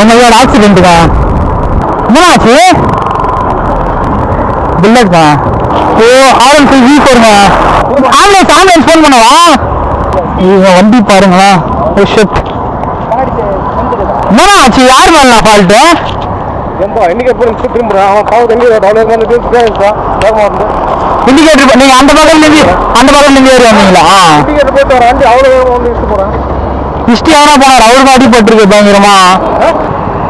உங்களோட ஆக்சிடென்ட்டுக்கா என்ன ஆச்சு? புல்லட்க்கா. ஓ R15V4ங்க. ஆம்புலன்ஸ் ஃபோன் பண்ணவா? இவங்க வண்டி பாருங்களா. Oh shit. என்ன ஆச்சு? யார் மேல ஃபால்ட்டு? இண்டிகேட்டர் திரும்புறான் அவன் பாவம் இண்டிகேட்டர் நீங்க அந்த பக்கத்துல இருந்து ஏறி வந்தீங்களா? இண்டிகேட்டர் போட்டு வர வண்டி அவ்வளோ வந்து இஷ்டம் போறேன். இஷ்டி எவனா போனார்? அவருக்கு அடிபட்டிருக்கு பயங்கரமா.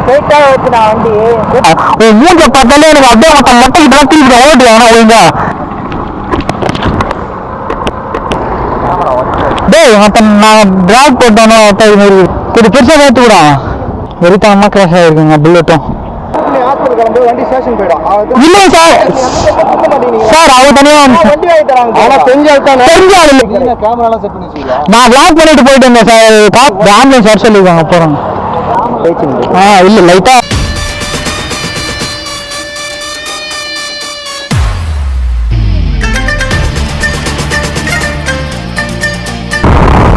வண்டி மூஞ்ச பார்த்தாலே எனக்கு அப்படியே மொட்டை கிட்ட திருப்பி ஓட்டு வேணா ஒழுங்கா. டேய் மொத்தம் நான் டிராக் போட்டோன்னா கொஞ்சம் பெருசாக ஏற்றுக்கூடான். வெறித்தனமாக கிராஷ் ஆகிருக்குங்க புல்லட்டும். இல்லை சார் சார் அவர் தனியாக நான் பிளாக் பண்ணிட்டு போயிட்டு இருந்தேன் சார். ஆம்புலன்ஸ் வர சொல்லியிருக்காங்க போகிறோம். இல்லை லைட்டாக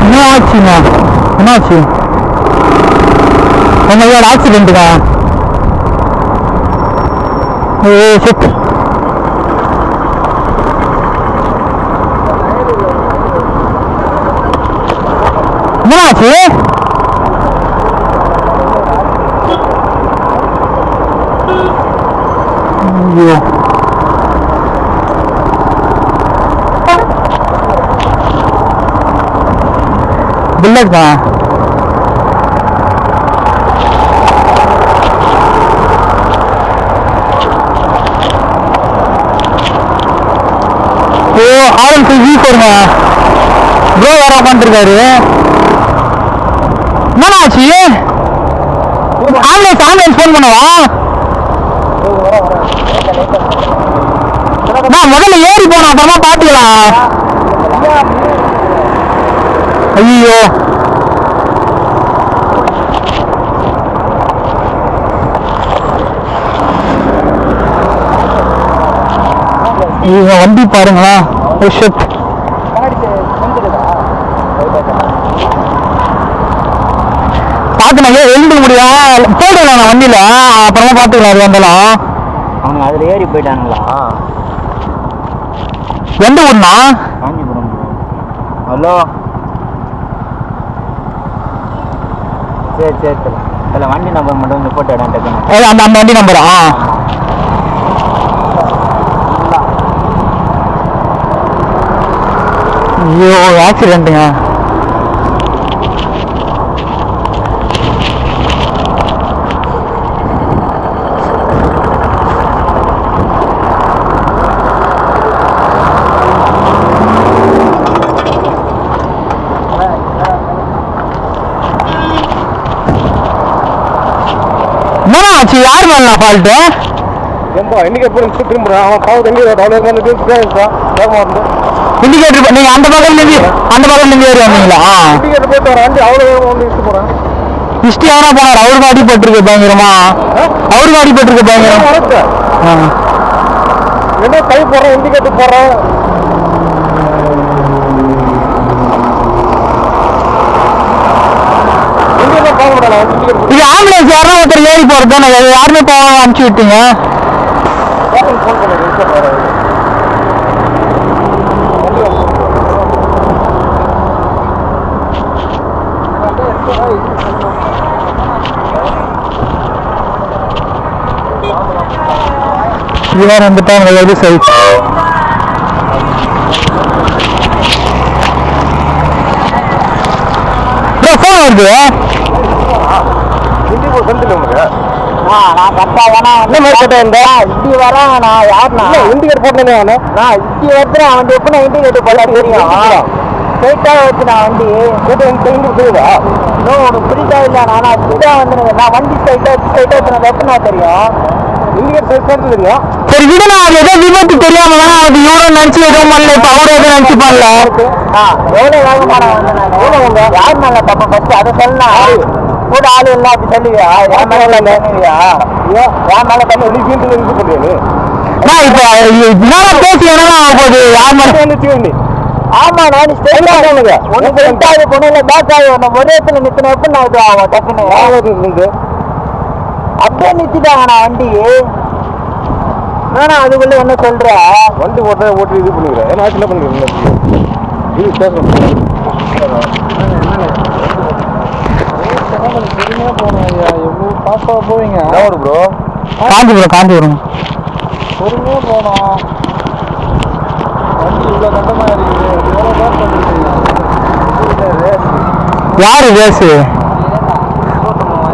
என்ன ஆச்சுங்க? என்னாச்சு? உங்களோட ஆக்சிடென்ட்டுக்கா? Oh shit. என்ன ஆச்சு? ஐயோ புல்லட்க்கா. ஓ R15V4ங்க. ப்ரோ வேற உட்காந்துருக்காரு. என்ன ஆச்சு? ஆம்புலன்ஸ் ஃபோன் பண்ணவா? நான் முதல்ல ஏறி போனா அப்புறமா பாத்துக்கலாம். ஐயோ இவங்க வண்டி பாருங்களா. Oh shit. பார்க்கணும் எழுத முடியா போயிடலாம் நான் வண்டியில அப்புறமா பார்த்துக்கலாம். அது வந்தாலும் அவங்க அதில் ஏறி போயிட்டானுங்களா? எந்த ஊர்னா? காஞ்சிபுரம். ஹலோ சரி சரி அதில் வண்டி நம்பர் மட்டும் வந்து போட்டோ இடம் டக்குன்னு அந்த வண்டி நம்பரா? ஐயோ ஆக்சிடென்ட்டுங்க. என்ன ஆச்சு? யார் மேல ஃபால்ட்டு? இண்டிகேட்டர் திரும்புறான் அவன் பாவம் இண்டிகேட்டர் நீங்க அந்த பக்கத்துல இருந்து ஏறி வந்தீங்களா? இண்டிகேட்டர் போட்டு வர வண்டி அவ்வளோ வந்து இஷ்டம் போறேன். இஷ்டி எவனா போனார்? அவருக்கு அடிபட்டிருக்கு பயங்கரமா. அவருக்கு அடிபட்டிருக்கு பயங்கரமா. என்ன கை போடுறேன் இண்டிகேட்டர் போடுறேன். இது ஆம்புலன்ஸ் யாரா ஒருத்தர் ஏறி போறது தானே? யாருமே போக அனுப்பிச்சு விட்டீங்க. இவர் வந்துட்டாங்க எது சைட். ஃபோன் வருது. நான் கரெக்டாக வேணா இப்படி வரேன். நான் யாருண்ணா இண்டிகேட்டர் போட்டேன். நான் இப்படி வருதுறேன். அவன் எப்படின்னா இண்டிகேட்டர் போட்டா தெரியும். ஸ்ட்ரைட்டாக வச்சுண்ணா வண்டி புரியுதா? இன்னும் உனக்கு புரியுதா இல்லை? நான் இப்படிதான் வந்துடுங்க. நான் வண்டி ஸ்ட்ரைட்டாக வச்சுனது எப்படின்னா தெரியும். இண்டிகேட்டர் தெரியுங்க. சரி விடுனா, அது ஏதோ விபத்து தெரியாம வேணா அது இவரை நினைச்சு எதுவும் பண்ணல. இப்ப அவரை எதுவும் நினைச்சு பண்ணல. எவ்வளோ வேகமான வந்தேன். யார் மேல தப்ப ஃபர்ஸ்ட் அதை சொல்லலாம். கூட ஆளு இல்லை அப்படி சொல்லுவியா? என் மேல சொல்லுவியா? என் மேல தண்ணி இது பண்ணுறீங்க. நான் இப்போ இதனால பேசி என்னதான் ஆக போகுது? யார் மேல வந்துச்சு? ஆமா நான் ஸ்ட்ரைட்டாக ஒன்று ரெண்டாவது பொண்ணுல பேக் ஆகி ஒன்று ஒரே இடத்துல நிற்கணும். எப்படி நான் இது ஆகும் டக்குன்னு அப்படியே நிறுத்திட்டாங்கண்ணா வண்டி. ஆனா அதுக்குள்ள என்ன சொல்ற? வண்டி ஓட்டு இது பண்ணிக்கிறேன். ஏன்னா ஆட்சியில் பண்ணிக்கிறேன். இது ஸ்டேஷன் பொறுமையாக போகணும் ஐயா. எவ்வளோ ஃபாஸ்ட்டாக போவீங்க? ஒரு ப்ரோ காஞ்சிபுரம் பொறுமையாக போகணும். வண்டி இவ்வளோ கட்டமாக இருக்குது. எவ்வளோ பேர் பண்ணிருக்கீங்க? யாரு ரேஸு?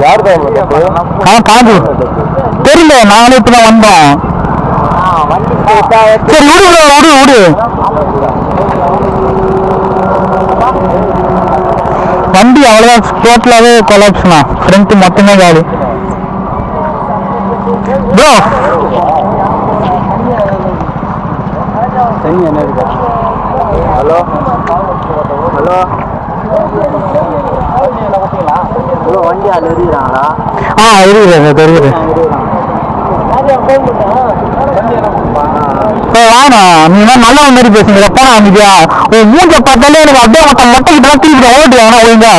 யார் காஞ்சிபுரம் தெரியல. நாங்களே இப்போ தான் வந்தோம். சரி விடு வண்டி அவ்வளோதான். டோட்டலாகவே கொலாப்ஸ்ண்ணா. ஃப்ரண்ட் மட்டுமே காலி ப்ரோ. ஹலோ வண்டி அது எழுதிக்கிறாங்களா? இருக்குது தெரியுது. வாண்ணா நீ நல்ல மாதிரி பேசுங்க. போனா அமைதியா உன் மூஞ்ச பார்த்தாலே எனக்கு அப்படியே மொட்டைக்கிட்டு தான் தீவிர ஓட்டு வாங்க ஒழுங்கா.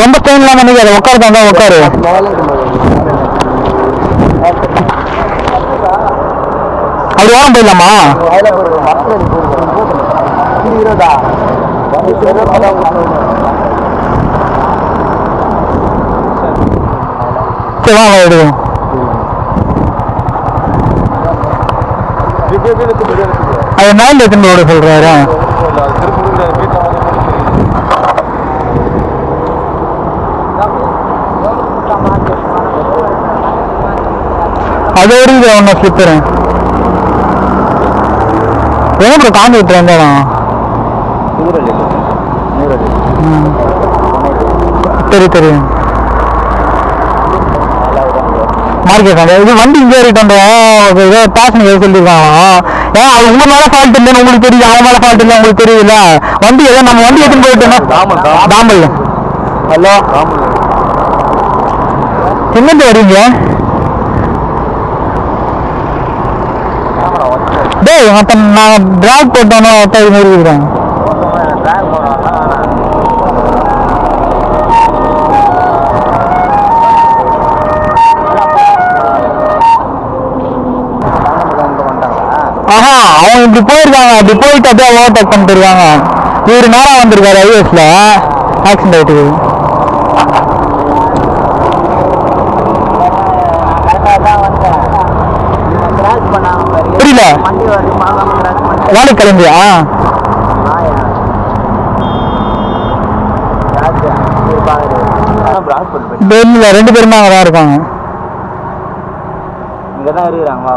ரொம்ப டைம்லாம் நினைக்காது. உட்காரு தாண்டா உட்காரு. அப்படி வாங்க போயிடலாமா? சரி வாங்க எடுக்கும். அது 9 எத்தனை ஓட சொல்றாரு? அது ஒரு இது ஒன்று ஸ்லிப்பரு ஏன் ப்ரோ காஞ்சி விட்டுறேன் தெரியும் மார்க்கெட். இது வண்டி இங்கே ஏறிட்டு ஏதோ பேசஞ்சர் சொல்லியிருக்காங்க. ஏன் அது உங்க மேலே ஃபால்ட் இல்லைன்னு உங்களுக்கு தெரியும், அவன் மேலே ஃபால்ட் இல்லை உங்களுக்கு தெரியல. வண்டி ஏதோ நம்ம வண்டி எடுத்துன்னு போயிட்டோம்னா தாம்பல். ஹலோ எங்கேருந்து வரீங்க? டேய் அப்போ நான் டிராக் போட்டோன்னா இது மாதிரி இருக்கிறேன். அவங்க இப்படி போயிருக்காங்க. அப்படி போயிட்டு அப்படியே ஓவர்டேக் பண்ணிட்டு இருக்காங்க. இவர் நேரம் வந்திருக்காரு ஐஎஸ்ல ஆக்சிடென்ட் ஆயிட்டு. புரியல வேலைக்கு கிளம்பியா? டெல்லியில 2 பேருமே அங்கே தான் இருக்காங்க. இங்கே தான் இருக்கிறாங்க.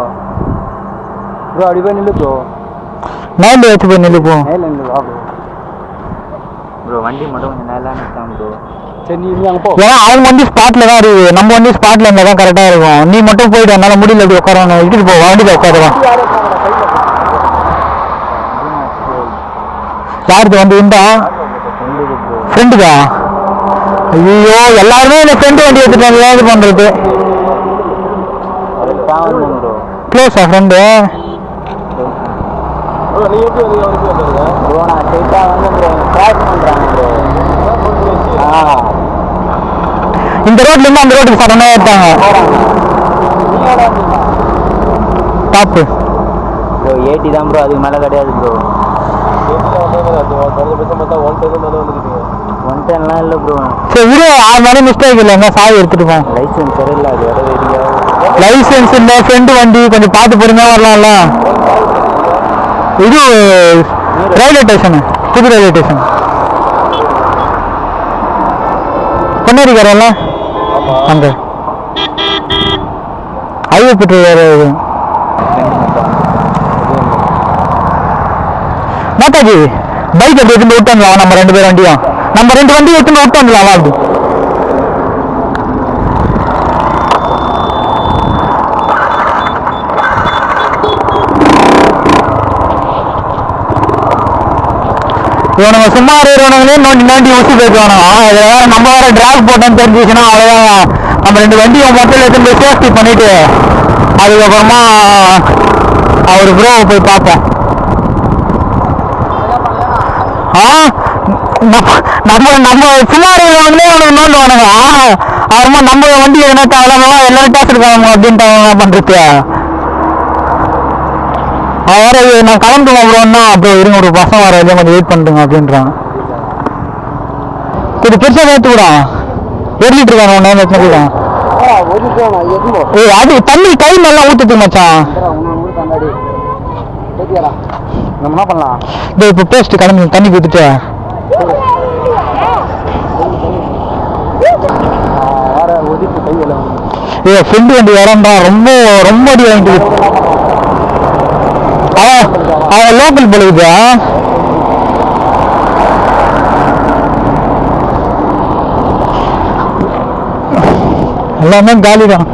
ப்ரோ அப்படி போய் நில்லு ப்ரோ. மேலே வச்சு போய் நில்லு போ. ப்ரோ வண்டி மட்டும் கொஞ்சம் நேரம் நிற்காம ப்ரோ. சரி நீ அங்கே போ. ஏன்னா அவங்க வண்டி ஸ்பாட்ல தான் இருக்குது. நம்ம வண்டி ஸ்பாட்ல இருந்தால் தான் கரெக்டாக இருக்கும். நீ மட்டும் போயிட்டு என்னால் முடியல அப்படி உட்காரணும். இட்டுட்டு போ வண்டியில் உட்காருவான். யாருக்கு வண்டி உண்டா? ஃப்ரெண்டுக்கா? ஐயோ எல்லாருமே இந்த ஃப்ரெண்டு வண்டி எடுத்துட்டாங்க. ஏது பண்ணுறது? க்ளோஸா ஃப்ரெண்டு? இந்த ரோட்ல இருந்து அந்த ரோட்டுக்கு சடனா ஏற்றாங்க. டாப்பு ப்ரோ 80 தான் ப்ரோ, அதுக்கு மேலே கிடையாது ப்ரோ. 110லாம் இல்லை ப்ரோ. சரி விடு, அது மாதிரி மிஸ்டேக் இல்லைங்க. சாவி எடுத்துட்டு போவோம். லைசன்ஸ் சரியில்லை, அது வர வேண்டிய லைசன்ஸ் இல்லை, ஃப்ரெண்டு வண்டி, கொஞ்சம் பார்த்து பொறுமையாக வரலாம்ல. இது ரயில்வே ஸ்டேஷனு, புது ரயில்வே ஸ்டேஷன் பொன்னேரிக்காரல்ல அங்கே ஹைவே பெட்ரோல் வேறு. இது மாதாஜி பைக் அப்படி எடுத்துட்டு விட்டு வந்துடலாம். நம்ம 2 பேர் வண்டியும், நம்ம 2 வண்டியும் எடுத்துட்டு விட்டு வந்துடலாம். அப்படி இவனுங்க சும்மா இருக்கிறவனுங்களே நோண்டி ஊசி போயிடுவானோ. நம்ம வேற டிராக் போட்டோன்னு தெரிஞ்சிச்சுன்னா அவ்வளோதான். நம்ம 2 வண்டியும் மொத்தம் எடுத்து போய் சேஃப்டி பண்ணிட்டு அதுக்கப்புறமா அவர் ப்ரோவை போய் பார்ப்போம். நம்ம சும்மா இருக்கிறவங்களே அவனுக்கு நோண்டுவானுங்க. அப்புறமா நம்ம வண்டி எதனா தேவையில்லாம எல்லாரும் பேசிருக்காங்க அப்படின்ட்டு என்ன பண்றது. அவர நான் கிளம்புவோம் அப்புறம்னா அப்புறம் இருங்க ஒரு பசங்க வர கொஞ்சம் வெயிட் பண்ணுங்க அப்படின்றான். கொஞ்சம் பெருசா ஏற்றுக்கூடான் ஏறிட்டு இருக்காங்க ஒன்னு வச்சுருக்கான். அது தண்ணி கை நல்லா ஊத்துட்டு மச்சான். நம்ம என்ன பண்ணலாம்? இப்போ பேஸ்ட் கிளம்பி தண்ணி கொடுத்துட்டு ஃப்ரெண்டு வண்டி வரண்டா ரொம்ப ரொம்ப அடி வாங்கிட்டு அவன் லோக்கல் போலுது. எல்லாமே காலி தான்.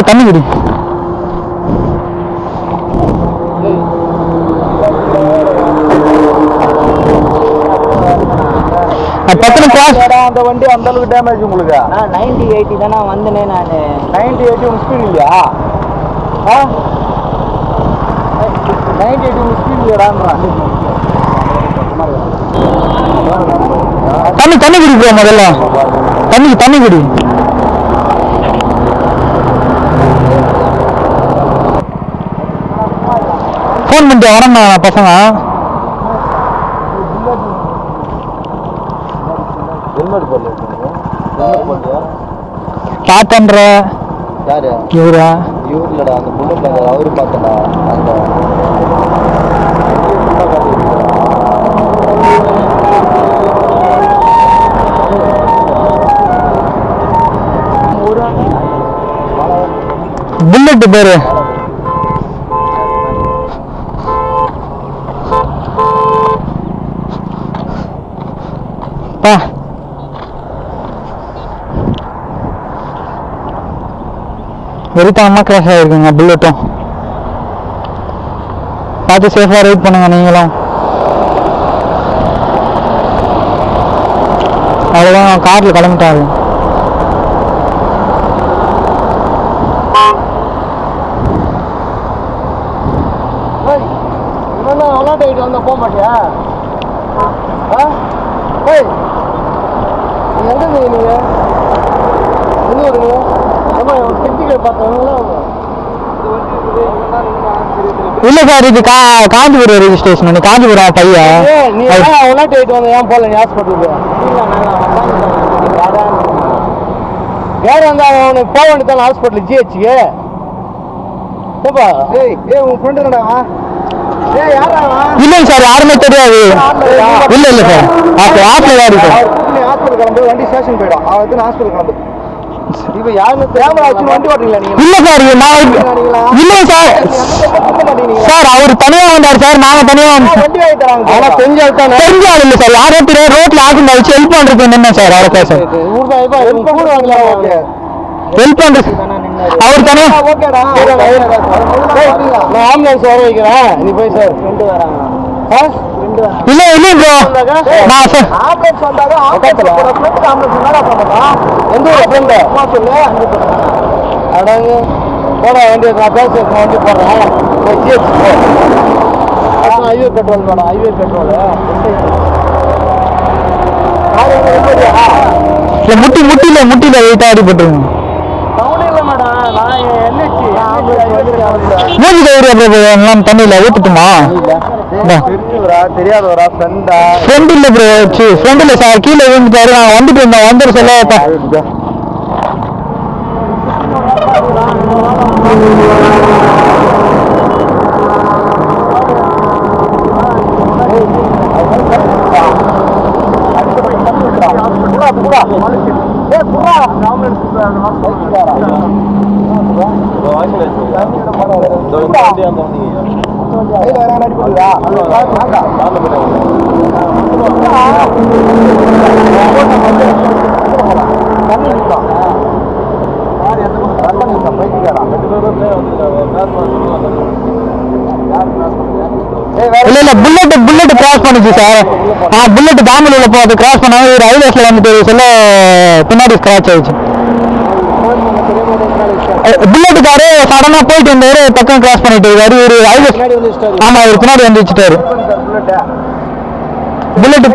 தண்ணி குடி. அந்த வண்டி அந்த அளவுக்கு டேமேஜ் உங்களுக்கு? 90-80 தானே வந்தனே நான். 90-80 உங்க ஸ்பீட் இல்லையா? 90-80 உங்க ஸ்பீட் இல்லையாடான்றான். தண்ணி குடிப்பா முதல்ல. தண்ணி குடி. ஃபோன் பண்ணிட்டு வரேன் பசங்க. பார்த்தன்ற யாரு இவரா? இவருலடா அந்த புல்லட்ல அவரு பார்த்தடா. அந்த புல்லட் பேரு வெறித்தனமா கிராஷ் ஆகிருக்குங்க புல்லட்டும். பார்த்து சேஃபாக ரைட் பண்ணுங்க நீங்களும். அவ்வளோதான் காரில் கிளம்பிட்டாரு. வந்தா போக மாட்டியா? எங்க நீங்க எங்க வருங்க? இல்ல சார் இது காஞ்சிபுரம் ரெஜிஸ்ட்ரேஷன். காஞ்சிபுரம் பையன் ஏன் போல ஹாஸ்பிட்டலுக்கு வேற வந்தா அவனுக்கு போக வேண்டியதான் ஹாஸ்பிட்டல் ஜிஹெச்சுக்கு. உன் ஃப்ரெண்டு தானடா? இல்லைங்க சார் யாருமே தெரியாது. இல்ல சார் ஹாஸ்பிட்டல் தான் இருக்கு. ஹாஸ்பிட்டல் கிளம்பு வண்டி ஸ்டேஷன் போயிடும். அவன் ஹாஸ்பிட்டல் கிளம்பு. இப்ப யாருமே கேமரா வச்சு வண்டி ஓட்டுறீங்களா நீங்க? இல்ல சார் இல்ல சார் அவர் தனியா வந்தார் சார். நாங்க தனியா வண்டி வாங்கி தராங்க. ஆனா தெரிஞ்சால் இல்ல சார் யாரும் தெரியாது. ரோட்ல ஆக்சிடென்ட் ஆயிடுச்சு. ஹெல்ப் பண்றது என்ன சார் அவ்வளோ சார். ஹெல்ப் பண்றது அவர் தனியா. ஓகேடா நான் ஆம்புலன்ஸ் வர வைக்கிறேன். நீ போய் சார் ஃப்ரெண்டு வராங்க. இல்ல ப்ரோ நான் சார் ஆம்புலன்ஸ் வந்தாங்க. எந்த ஒரு ஃப்ரெண்டு சொல்லு அடங்க போட வண்டி நான் பேச வண்டி போடுறேன். ஹைவே பெட்ரோல் வேணும். ஹைவே பெட்ரோல் முட்டில வெயிட்டா அடிபட்டுருங்க. மூஞ்சி கயிறு தண்ணியில ஊத்துட்டுமா? தெரியாதவரா ஃப்ரெண்டா? ஃப்ரெண்ட் இல்ல ப்ரோ. ஃப்ரெண்ட் இல்ல சார். கீழே விழுந்துட்டாரு. நான் வந்துட்டு இருந்தேன். வந்துட்டு சொல்ல இல்ல புல்லட் கிராஸ் பண்ணுச்சு சார். புல்லட் தாமல் உள்ள போது கிராஸ் பண்ணாங்க. ஒரு ஹைவேஸ்ல வந்துட்டு சொல்ல பின்னாடி ஸ்கிராச் ஆயிடுச்சு. புல்லட் காரு சடனா போயிட்டு இருந்தாரு, பக்கம் கிராஸ் பண்ணிட்டு இருக்காரு. ஒரு ஆமா ஒரு பின்னாடி வந்து வச்சுட்டாரு புல்லட்.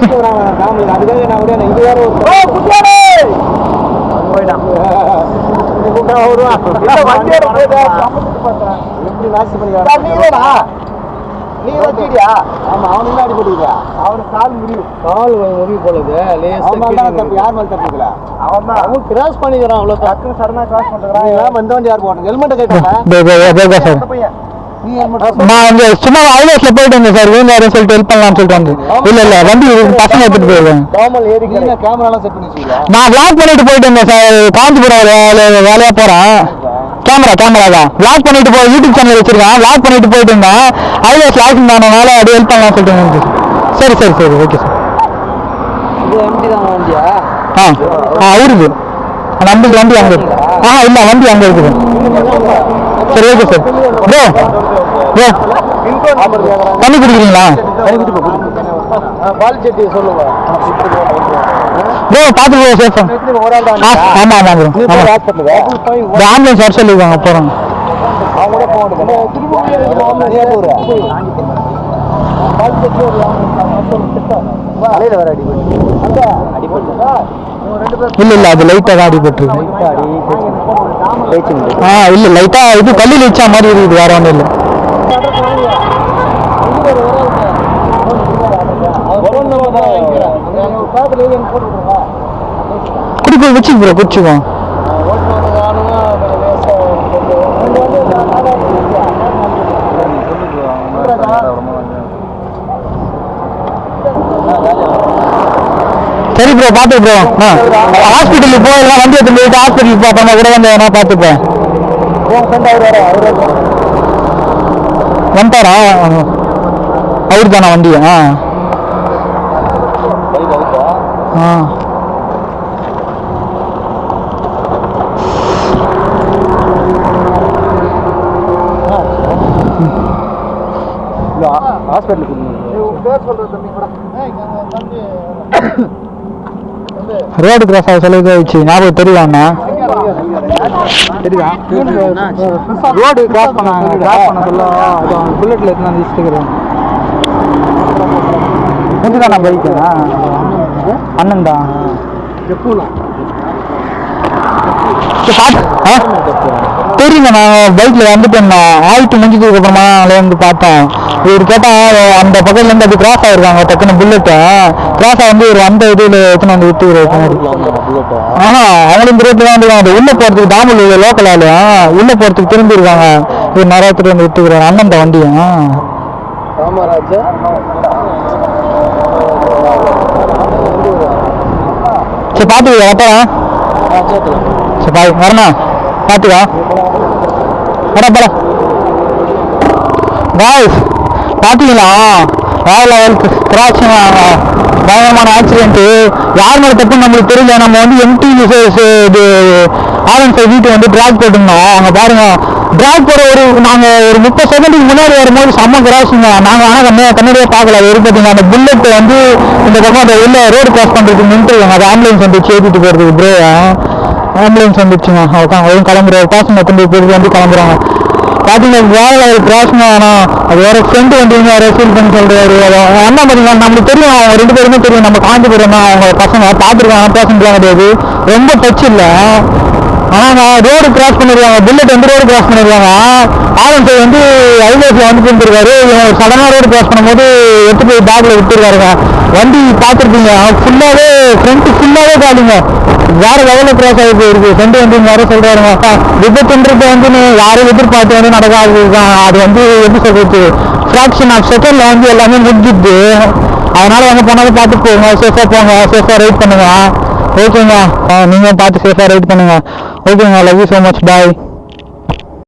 நான் சும்மா ஹைவேஸ்ல போயிட்டு வந்தேன் சார், வீண் யாரும் சொல்லிட்டு ஹெல்ப் பண்ணலாம்னு சொல்லிட்டு வந்து. இல்ல இல்ல வண்டி பசங்க எடுத்துட்டு போயிருக்கேன். நான் விளாக் பண்ணிட்டு போயிட்டு இருந்தேன் சார், காஞ்சிபுரம் வேலையா போறேன். கேமரா தான் விளாக் பண்ணிட்டு போய் யூடியூப் சேனல் வச்சிருக்கேன். விளாக் பண்ணிட்டு போயிட்டு இருந்தேன், ஹைவேஸ்ல ஆக்சிடென்ட் ஆனதுனால அப்படியே ஹெல்ப் பண்ணலாம்னு சொல்லிட்டு. சரி சரி சரி ஓகே சார். அவருக்கு நம்பிக்கை வண்டி அங்கே இல்லை வண்டி அங்கே இருக்குது. சரி ஓகே சார். ப்ரோ பண்ணி கொடுக்குறீங்களா ப்ரோ? பார்த்து ப்ரோ சேஃபா. ஆமாம் ஆமாம் ப்ரோ ஆம்புலன்ஸ் வர சொல்லியிருக்காங்க போகிறோம். இல்ல இல்ல அது லைட்டா தான் அடிபட்டுருக்கு. இல்ல லைட்டா இது கல்லில் வச்சா மாதிரி இருக்குது, வேற ஒன்றும் இல்லை. குடிப்போம் வச்சுக்கு ப்ரோ குடிச்சுக்கோம். சரி ப்ரோ பார்த்து ப்ரோ. ஹாஸ்பிட்டலுக்கு போயிடலாம், வண்டி எடுத்து போயிட்டு ஹாஸ்பிட்டலுக்கு பார்த்தோம்னா கூட வந்து நான் பார்த்துப்பேன். வந்துட்டாரா அவரு தானா வண்டி? ரோடு கிராஸ் ஆக சொல்லுது வச்சு ஞாபகம் தெரியுதாண்ணா? தெரியுதா? ரோடு கிராஸ் பண்ண சொல்ல புல்லட்ல எத்தனை வச்சுருக்கிறேன். கொஞ்சம் பைக்குண்ணா அண்ணன் தான். தெரியுங்க, நான் பைக்ல வந்துட்டேன்னா ஆயிட்டு முடிஞ்சதுக்கு அப்புறமா வந்து பார்த்தேன். இவர் கேட்டா அந்த பக்கத்துல இருந்து அது கிராஸ் ஆயிருக்காங்க டக்குன்னு புல்லட்டு கிராஸ் ஆகி ஒரு அந்த இதுல எத்தனை வந்து விட்டு அவங்களும் இந்த ரோட்ல தான் வந்துருக்காங்க. உள்ள போறதுக்கு தாமல் லோக்கல் ஆலையும் உள்ள போறதுக்கு திரும்பி இருக்காங்க. இவர் நிறைய பேர் வந்து விட்டுக்கிறாங்க அண்ணன் வண்டியும். சரி பாத்துக்கா அப்பா. சரி பாய் வரண்ணா பாத்துக்கா வர போல. பாய்ஸ் பாத்தீங்களா வேற லெவல் கிராஷ், பயங்கரமான ஆக்சிடென்ட். யார் மேல தப்புன்னு நம்மளுக்கு தெரியல. நம்ம வந்து எம்டி இது ஆரஞ்சு வீட்டு வந்து டிராக் போட்டுருந்தோம். அங்கே பாருங்க டிராக் போட நாங்கள் ஒரு 30 செகண்டுக்கு முன்னாடி வரும்போது செம்ம கிராஷுங்க. நாங்கள் ஆனால் கண்ணாடியே பார்க்கல. ஒரு பார்த்தீங்கன்னா அந்த புல்லட் வந்து இந்த பக்கம் அந்த உள்ள ரோடு கிராஸ் பண்ணுறதுக்கு நின்றுருவாங்க. அது ஆம்புலன்ஸ் வந்துச்சு ஏற்றிட்டு போகிறதுக்கு ப்ரோ ஆம்புலன்ஸ் வந்துச்சுங்க. அதுவும் கிளம்புற பாசங்க கொண்டு போயிட்டு வந்து கிளம்புறாங்க. பார்த்தீங்கன்னா வேலை கிராஷ்ங்க. ஆனால் அது வேற ஃப்ரெண்டு வண்டிங்க வேற ஃபீல் பண்ணி சொல்கிறாரு. என்ன பார்த்தீங்கன்னா நம்மளுக்கு தெரியும், அவங்க 2 பேருமே தெரியும். நம்ம காஞ்சிபுரம் தான் அவங்க பசங்க பார்த்துருக்காங்க, பேசலாம் கிடையாது, ரொம்ப டச் இல்லை. ஆனால் ரோடு கிராஸ் பண்ணிடுவாங்க, புல்லட் வந்து ரோடு கிராஸ் பண்ணிடுவாங்க. ஆரஞ்சு வந்து ஹைவேஸில் வந்து போயிருக்காரு. சடனாக ரோடு கிராஸ் பண்ணும்போது எடுத்து போய் பேக்கில் விட்டுருக்காருங்க. வண்டி பார்த்துருப்பீங்க ஃபுல்லாகவே ஃப்ரண்ட்டு ஃபுல்லாகவே காலிங்க. வேற லெவலில் கிராஸ் ஆகி போயிருக்கு. ஃப்ரெண்டு வந்து வேற சொல்கிறாருங்க விபத்துன்றது வந்து யாரும் எதிர்பார்த்து வந்து நடக்காது தான். அது வந்து எப்படி சொல்றது ஃப்ராக்ஷன் ஆஃப் செகண்டில் வந்து எல்லாமே முடிஞ்சிடுது. அதனால எங்கே போனாலும் பார்த்து போங்க, சேஃபாக போங்க, சேஃபாக ரைட் பண்ணுங்க. ஓகேங்க, நீங்கள் பார்த்து சேஃபாக ரைட் பண்ணுங்க. ஓகேங்க, love you so much, bye.